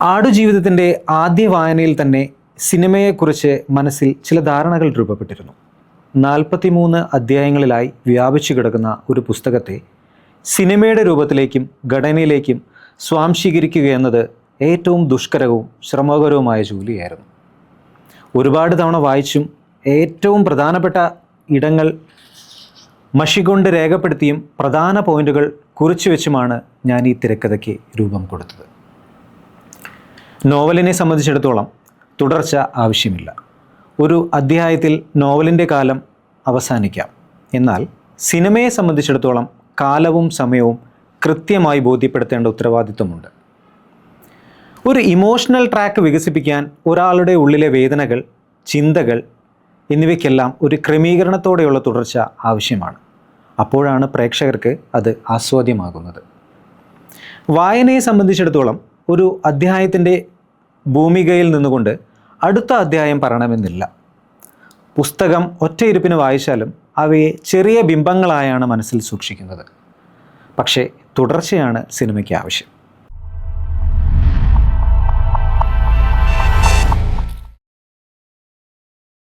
ആടുജീവിതത്തിൻ്റെ ആദ്യ വായനയിൽ തന്നെ സിനിമയെക്കുറിച്ച് മനസ്സിൽ ചില ധാരണകൾ രൂപപ്പെട്ടിരുന്നു. 43 അധ്യായങ്ങളിലായി വ്യാപിച്ചു കിടക്കുന്ന ഒരു പുസ്തകത്തെ സിനിമയുടെ രൂപത്തിലേക്കും ഘടനയിലേക്കും സ്വാംശീകരിക്കുക ഏറ്റവും ദുഷ്കരവും ശ്രമകരവുമായ ജോലിയായിരുന്നു. ഒരുപാട് തവണ വായിച്ചും ഏറ്റവും പ്രധാനപ്പെട്ട ഇടങ്ങൾ മഷികൊണ്ട് രേഖപ്പെടുത്തിയും പ്രധാന പോയിന്റുകൾ കുറിച്ചു വെച്ചുമാണ് ഞാൻ ഈ തിരക്കഥയ്ക്ക് രൂപം കൊടുത്തത്. നോവലിനെ സംബന്ധിച്ചിടത്തോളം തുടർച്ച ആവശ്യമില്ല. ഒരു അധ്യായത്തിൽ നോവലിൻ്റെ കാലം അവസാനിക്കാം. എന്നാൽ സിനിമയെ സംബന്ധിച്ചിടത്തോളം കാലവും സമയവും കൃത്യമായി ബോധ്യപ്പെടുത്തേണ്ട ഉത്തരവാദിത്വമുണ്ട്. ഒരു ഇമോഷണൽ ട്രാക്ക് വികസിപ്പിക്കാൻ ഒരാളുടെ ഉള്ളിലെ വേദനകൾ, ചിന്തകൾ എന്നിവയ്ക്കെല്ലാം ഒരു ക്രമീകരണത്തോടെയുള്ള തുടർച്ച ആവശ്യമാണ്. അപ്പോഴാണ് പ്രേക്ഷകർക്ക് അത് ആസ്വാദ്യമാകുന്നത്. വായനയെ സംബന്ധിച്ചിടത്തോളം ഒരു അധ്യായത്തിൻ്റെ ഭൂമികയിൽ നിന്നുകൊണ്ട് അടുത്ത അധ്യായം പറയണമെന്നില്ല. പുസ്തകം ഒറ്റയിരുപ്പിന് വായിച്ചാലും അവയെ ചെറിയ ബിംബങ്ങളായാണ് മനസ്സിൽ സൂക്ഷിക്കുന്നത്. പക്ഷേ തുടർച്ചയാണ് സിനിമയ്ക്ക് ആവശ്യം.